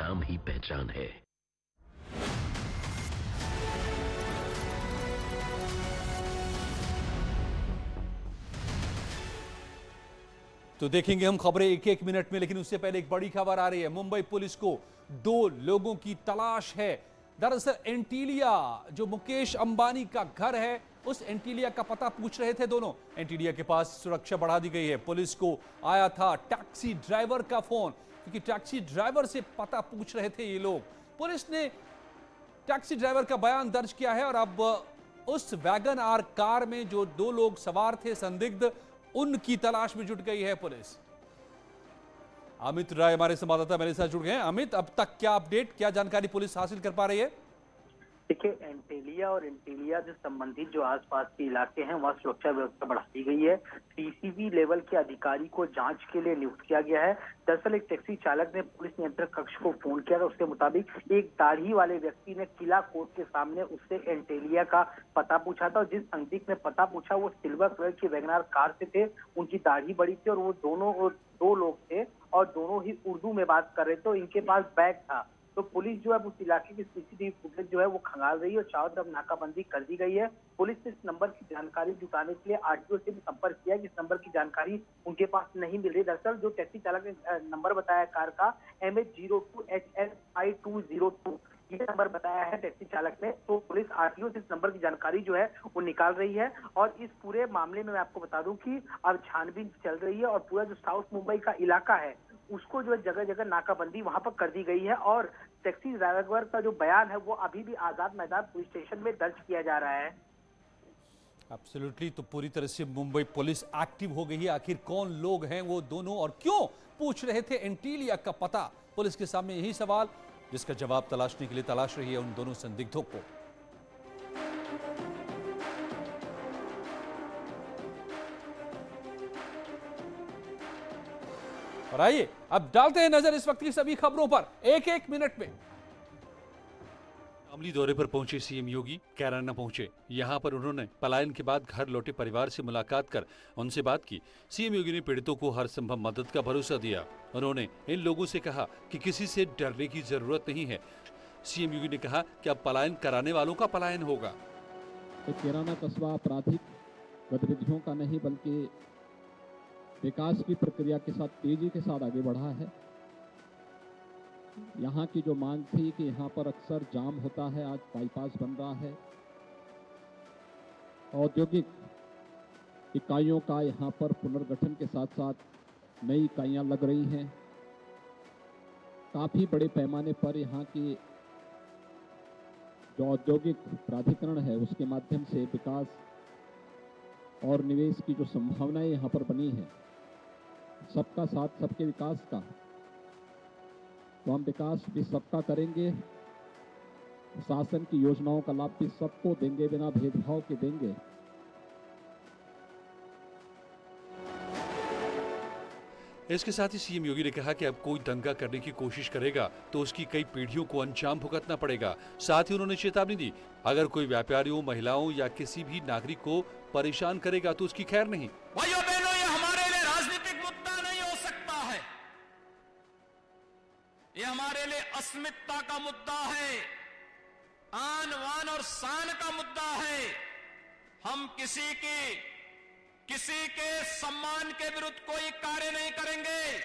नाम ही पहचान है। तो देखेंगे हम खबरें एक एक मिनट में, लेकिन उससे पहले एक बड़ी खबर आ रही है। मुंबई पुलिस को 2 लोगों की तलाश है। दरअसल एंटीलिया, जो मुकेश अंबानी का घर है, उस एंटीलिया का पता पूछ रहे थे दोनों। एंटीलिया के पास सुरक्षा बढ़ा दी गई है। पुलिस को आया था टैक्सी ड्राइवर का फोन, क्योंकि टैक्सी ड्राइवर से पता पूछ रहे थे ये लोग। पुलिस ने टैक्सी ड्राइवर का बयान दर्ज किया है और अब उस वैगन आर कार में जो 2 लोग सवार थे संदिग्ध, उनकी तलाश में जुट गई है पुलिस। अमित राय हमारे संवाददाता मेरे साथ जुड़ गए हैं। अमित, अब तक क्या अपडेट, क्या जानकारी पुलिस हासिल कर पा रही है? देखिए, एंटीलिया और एंटीलिया से संबंधित जो आसपास के इलाके हैं वहाँ सुरक्षा व्यवस्था बढ़ा दी गई है। सीसीबी लेवल के अधिकारी को जांच के लिए नियुक्त किया गया है। दरअसल एक टैक्सी चालक ने पुलिस नियंत्रण कक्ष को फोन किया था। उसके मुताबिक एक दाढ़ी वाले व्यक्ति ने किला कोर्ट के सामने उससे एंटीलिया का पता पूछा था और जिस संदिग्ध ने पता पूछा वो सिल्वर कलर की वैगनआर कार से थे। उनकी दाढ़ी बड़ी थी और वो दोनों 2 लोग थे और दोनों ही उर्दू में बात कर रहे थे। इनके पास बैग था। तो पुलिस जो है उस इलाके की सीसीटीवी फुटेज जो है वो खंगाल रही है और चारों तरफ नाकाबंदी कर दी गई है। पुलिस ने इस नंबर की जानकारी जुटाने के लिए आरटीओ से भी संपर्क किया है। इस नंबर की जानकारी उनके पास नहीं मिल रही। दरअसल जो टैक्सी चालक ने नंबर बताया कार का MH02HL5202, ये नंबर बताया है टैक्सी चालक ने। तो पुलिस आरटीओ से इस नंबर की जानकारी जो है वो निकाल रही है और इस पूरे मामले में मैं आपको बता दूं कि अब छानबीन चल रही है और पूरा जो साउथ मुंबई का इलाका है उसको जो है जगह जगह नाकाबंदी वहां पर कर दी गई है और टैक्सी ड्राइवर का जो बयान है वो अभी भी आजाद मैदान पुलिस स्टेशन में दर्ज किया जा रहा है। एब्सोल्युटली, तो पूरी तरह से मुंबई पुलिस एक्टिव हो गई है। आखिर कौन लोग हैं वो दोनों और क्यों पूछ रहे थे एंटीलिया का पता? पुलिस के सामने यही सवाल, जिसका जवाब तलाशने के लिए तलाश रही है उन दोनों संदिग्धों को। और आइए अब डालते हैं नजर इस वक्त की सभी खबरों पर एक एक मिनट में। शामली दौरे पर पहुंचे सीएम योगी कैराना पहुंचे। यहां पर उन्होंने पलायन के बाद घर लौटे परिवार से मुलाकात कर उनसे बात की। सीएम योगी ने पीड़ितों को हर संभव मदद का भरोसा दिया। उन्होंने इन लोगों से कहा कि किसी से डरने की जरूरत नहीं है। सीएम योगी ने कहा कि अब पलायन कराने वालों का पलायन होगा। कैराना कस्बा आपराधिक गतिविधियों का नहीं बल्कि विकास की प्रक्रिया के साथ तेजी के साथ आगे बढ़ा है। यहाँ की जो मांग थी कि यहाँ पर अक्सर जाम होता है, आज बाईपास बन रहा है। औद्योगिक इकाइयों का यहाँ पर पुनर्गठन के साथ साथ नई इकाइयाँ लग रही हैं। काफी बड़े पैमाने पर यहाँ की जो औद्योगिक प्राधिकरण है उसके माध्यम से विकास और निवेश की जो संभावनाएं यहाँ पर बनी है, सबका साथ सबके विकास का, तो हम विकास भी सबका करेंगे, शासन की योजनाओं का लाभ भी सबको देंगे, बिना भेदभाव के देंगे। इसके साथ ही सीएम योगी ने कहा कि अब कोई दंगा करने की कोशिश करेगा तो उसकी कई पीढ़ियों को अंजाम भुगतना पड़ेगा। साथ ही उन्होंने चेतावनी दी, अगर कोई व्यापारियों, महिलाओं या किसी भी नागरिक को परेशान करेगा तो उसकी खैर नहीं। भाइयों बहनों, ये हमारे लिए राजनीतिक मुद्दा नहीं हो सकता है, ये हमारे लिए अस्मिता का मुद्दा है, आन वान और शान का मुद्दा है। हम किसी के सम्मान के विरुद्ध कोई कार्य नहीं करेंगे,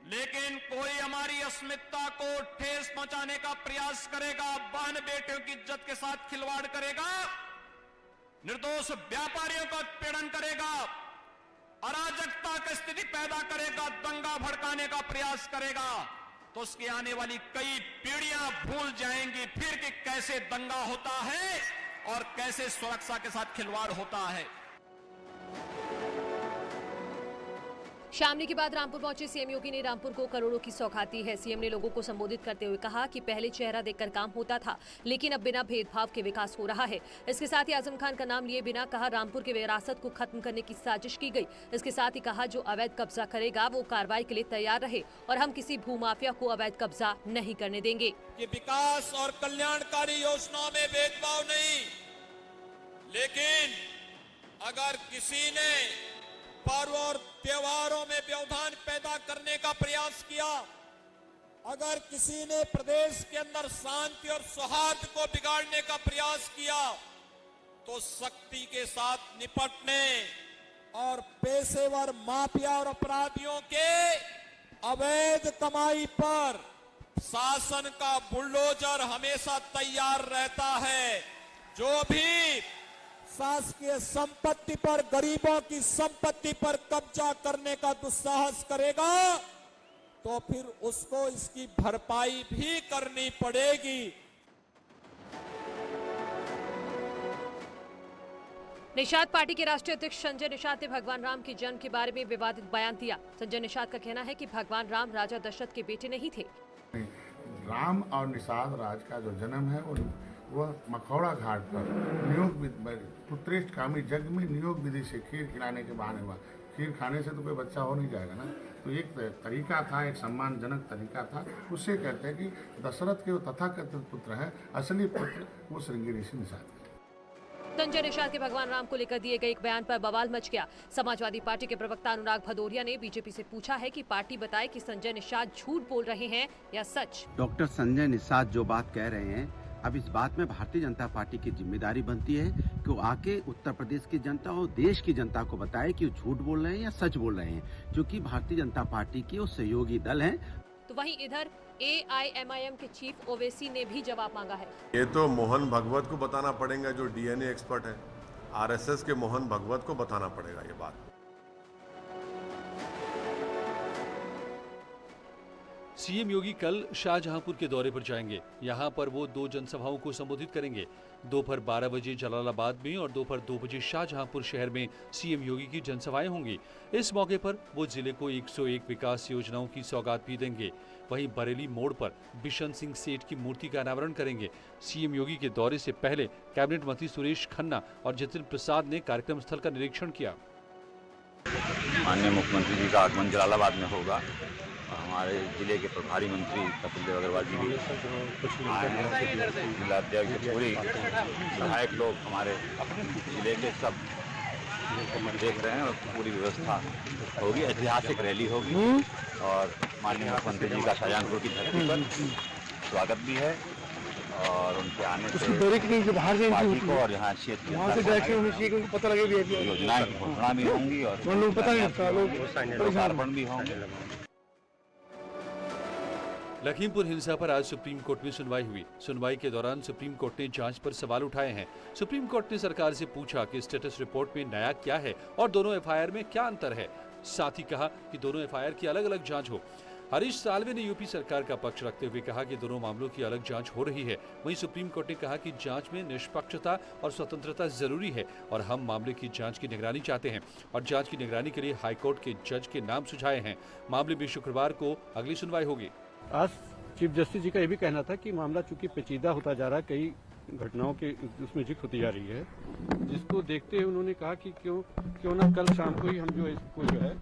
लेकिन कोई हमारी अस्मिता को ठेस पहुंचाने का प्रयास करेगा, बहन बेटियों की इज्जत के साथ खिलवाड़ करेगा, निर्दोष व्यापारियों का उत्पीड़न करेगा, अराजकता की स्थिति पैदा करेगा, दंगा भड़काने का प्रयास करेगा, तो उसकी आने वाली कई पीढ़ियां भूल जाएंगी फिर कि कैसे दंगा होता है और कैसे सुरक्षा के साथ खिलवाड़ होता है। शामली के बाद रामपुर पहुंचे सीएम योगी ने रामपुर को करोड़ों की सौगाती है। सीएम ने लोगों को संबोधित करते हुए कहा कि पहले चेहरा देखकर काम होता था, लेकिन अब बिना भेदभाव के विकास हो रहा है। इसके साथ ही आजम खान का नाम लिए बिना कहा रामपुर के विरासत को खत्म करने की साजिश की गई। इसके साथ ही कहा जो अवैध कब्जा करेगा वो कार्रवाई के लिए तैयार रहे और हम किसी भूमाफिया को अवैध कब्जा नहीं करने देंगे। कि विकास और कल्याणकारी योजनाओं में भेदभाव नहीं, लेकिन अगर किसी ने पर्व और त्योहारों में व्यवधान पैदा करने का प्रयास किया अगर किसी ने प्रदेश के अंदर शांति और सौहार्द को बिगाड़ने का प्रयास किया तो सख्ती के साथ निपटने और पेशेवर माफिया और अपराधियों के अवैध कमाई पर शासन का बुलडोजर हमेशा तैयार रहता है। जो भी शासकीय संपत्ति पर, गरीबों की संपत्ति पर कब्जा करने का दुस्साहस करेगा तो फिर उसको इसकी भरपाई भी करनी पड़ेगी। निषाद पार्टी के राष्ट्रीय अध्यक्ष संजय निषाद ने भगवान राम के जन्म के बारे में विवादित बयान दिया। संजय निषाद का कहना है कि भगवान राम राजा दशरथ के बेटे नहीं थे। राम और निषाद राज का जो जन्म है वह मखौड़ा घाट पर नियोग पुत्रेष्ठ कामी जग में नियोग विधि से खीर खिलाने के बहाने हुआ। खीर खाने से तो कोई बच्चा हो नहीं जाएगा ना, तो एक तरीका था, एक सम्मानजनक तरीका था। उससे कहते हैं कि दशरथ के वो तथाकथित पुत्र है, असली पुत्र वो श्रृंगी ऋषि निषाद। संजय निषाद के भगवान राम को लेकर दिए गए एक बयान पर बवाल मच गया। समाजवादी पार्टी के प्रवक्ता अनुराग भदौरिया ने बीजेपी से पूछा है कि पार्टी बताए कि संजय निषाद झूठ बोल रहे हैं या सच। डॉक्टर संजय निषाद जो बात कह रहे हैं, अब इस बात में भारतीय जनता पार्टी की जिम्मेदारी बनती है कि वो आके उत्तर प्रदेश की जनता और देश की जनता को बताए कि वो झूठ बोल रहे हैं या सच बोल रहे हैं, क्योंकि भारतीय जनता पार्टी की वो सहयोगी दल है। तो वहीं इधर AIMIM के चीफ ओवैसी ने भी जवाब मांगा है। ये तो मोहन भागवत को बताना पड़ेगा, जो DNA एक्सपर्ट है। RSS के मोहन भागवत को बताना पड़ेगा ये बात। सीएम योगी कल शाहजहांपुर के दौरे पर जाएंगे। यहां पर वो 2 जनसभाओं को संबोधित करेंगे। दोपहर 12 बजे जलालाबाद में और दोपहर 2 बजे शाहजहांपुर शहर में सीएम योगी की जनसभाएं होंगी। इस मौके पर वो जिले को 101 विकास योजनाओं की सौगात भी देंगे। वहीं बरेली मोड़ पर बिशन सिंह सेठ की मूर्ति का अनावरण करेंगे। सीएम योगी के दौरे से पहले कैबिनेट मंत्री सुरेश खन्ना और जितेंद्र प्रसाद ने कार्यक्रम स्थल का निरीक्षण किया। माननीय मुख्यमंत्री जी का आगमन जलालाबाद में होगा। हमारे जिले के प्रभारी मंत्री कपिल देव अग्रवाल जी भी आए हैं। जिलाध्यक्ष पूरी सहायक लोग हमारे जिले के सब देख रहे हैं और पूरी व्यवस्था होगी। ऐतिहासिक रैली होगी और माननीय मुख्यमंत्री जी का शाहजहांपुर की धरती पर स्वागत भी है और उनके आने से पार्टी को और यहाँ क्षेत्र योजनाएं की घोषणा भी होंगी और लोकार्पण भी होंगे। लखीमपुर हिंसा पर आज सुप्रीम कोर्ट में सुनवाई हुई। सुनवाई के दौरान सुप्रीम कोर्ट ने जांच पर सवाल उठाए हैं। सुप्रीम कोर्ट ने सरकार से पूछा कि स्टेटस रिपोर्ट में नया क्या है और दोनों एफआईआर में क्या अंतर है। साथ ही कहा कि दोनों एफआईआर की अलग अलग जांच हो। हरीश साल्वे ने यूपी सरकार का पक्ष रखते हुए कहा कि दोनों मामलों की अलग जांच हो रही है। वहीं सुप्रीम कोर्ट ने कहा कि जांच में निष्पक्षता और स्वतंत्रता जरूरी है और हम मामले की जांच की निगरानी चाहते हैं और जांच की निगरानी के लिए हाईकोर्ट के जज के नाम सुझाए हैं। मामले में शुक्रवार को अगली सुनवाई होगी। आज चीफ जस्टिस जी का ये भी कहना था कि मामला चूंकि पेचीदा होता जा रहा है, कई घटनाओं के उसमें जिक्र होती जा रही है, जिसको देखते हुए उन्होंने कहा कि क्यों ना कल शाम को ही हम इसको है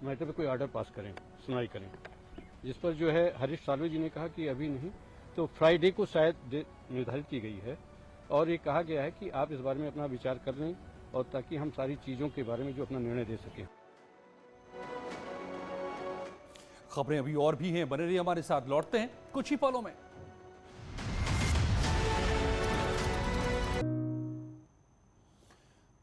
मैटर पे कोई ऑर्डर पास करें, सुनवाई करें। जिस पर है हरीश साल्वे जी ने कहा कि अभी नहीं तो फ्राइडे को शायद निर्धारित की गई है और ये कहा गया है कि आप इस बारे में अपना विचार कर लें और ताकि हम सारी चीजों के बारे में जो अपना निर्णय दे सकें। खबरें अभी और भी हैं, बने रहिए हमारे साथ। लौटते हैं कुछ ही पलों में।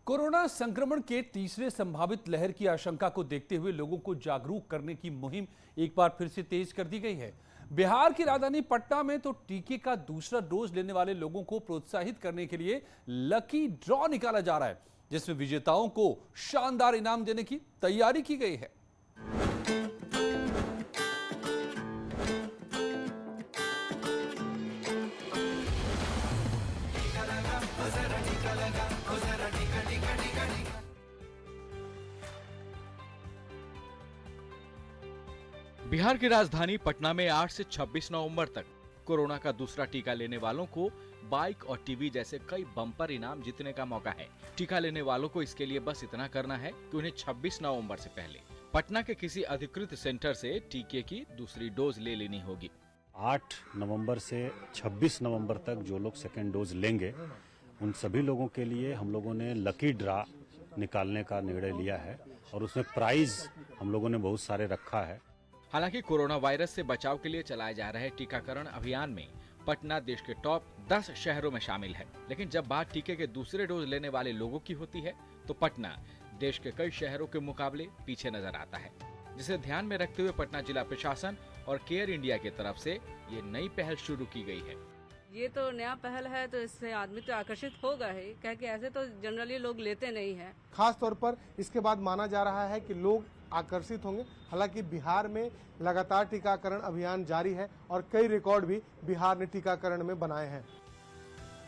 कोरोना संक्रमण के तीसरे संभावित लहर की आशंका को देखते हुए लोगों को जागरूक करने की मुहिम एक बार फिर से तेज कर दी गई है। बिहार की राजधानी पटना में तो टीके का दूसरा डोज लेने वाले लोगों को प्रोत्साहित करने के लिए लकी ड्रॉ निकाला जा रहा है, जिसमें विजेताओं को शानदार इनाम देने की तैयारी की गई है। बिहार की राजधानी पटना में 8 से 26 नवंबर तक कोरोना का दूसरा टीका लेने वालों को बाइक और टीवी जैसे कई बम्पर इनाम जीतने का मौका है। टीका लेने वालों को इसके लिए बस इतना करना है कि उन्हें 26 नवंबर से पहले पटना के किसी अधिकृत सेंटर से टीके की दूसरी डोज ले लेनी होगी। 8 नवंबर से 26 नवंबर तक जो लोग सेकेंड डोज लेंगे उन सभी लोगों के लिए हम लोगों ने लकी ड्रा निकालने का निर्णय लिया है और उसमें प्राइज हम लोगों ने बहुत सारे रखा है। हालांकि कोरोना वायरस से बचाव के लिए चलाए जा रहे टीकाकरण अभियान में पटना देश के टॉप 10 शहरों में शामिल है, लेकिन जब बात टीके के दूसरे डोज लेने वाले लोगों की होती है तो पटना देश के कई शहरों के मुकाबले पीछे नजर आता है, जिसे ध्यान में रखते हुए पटना जिला प्रशासन और केयर इंडिया की तरफ से ये नई पहल शुरू की गई है। ये तो नया पहल है, तो इससे आदमी तो आकर्षित होगा ही, क्या कि ऐसे तो जनरली लोग लेते नहीं हैं। खास तौर पर इसके बाद माना जा रहा है कि लोग आकर्षित होंगे। हालांकि बिहार में लगातार टीकाकरण अभियान जारी है और कई रिकॉर्ड भी बिहार ने टीकाकरण में बनाए हैं।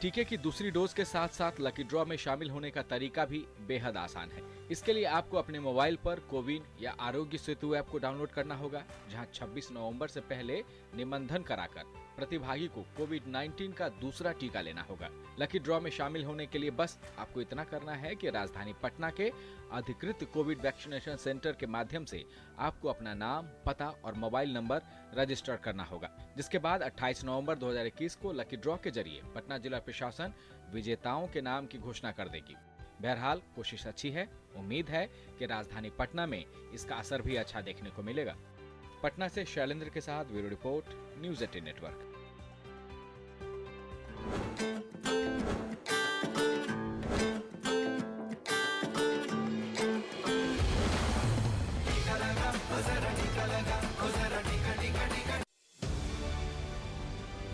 टीके की दूसरी डोज के साथ साथ लकी ड्रॉ में शामिल होने का तरीका भी बेहद आसान है। इसके लिए आपको अपने मोबाइल पर कोविन या आरोग्य सेतु ऐप को डाउनलोड करना होगा, जहां 26 नवंबर से पहले निबंधन कराकर प्रतिभागी को कोविड-19 का दूसरा टीका लेना होगा। लकी ड्रॉ में शामिल होने के लिए बस आपको इतना करना है कि राजधानी पटना के अधिकृत कोविड वैक्सीनेशन सेंटर के माध्यम से आपको अपना नाम, पता और मोबाइल नंबर रजिस्टर करना होगा, जिसके बाद 28 नवंबर 2021 को लकी ड्रॉ के जरिए पटना जिला प्रशासन विजेताओं के नाम की घोषणा कर देगी। बहरहाल कोशिश अच्छी है, उम्मीद है कि राजधानी पटना में इसका असर भी अच्छा देखने को मिलेगा। पटना से शैलेंद्र के साथ ब्यूरो रिपोर्ट, न्यूज़ 18 नेटवर्क।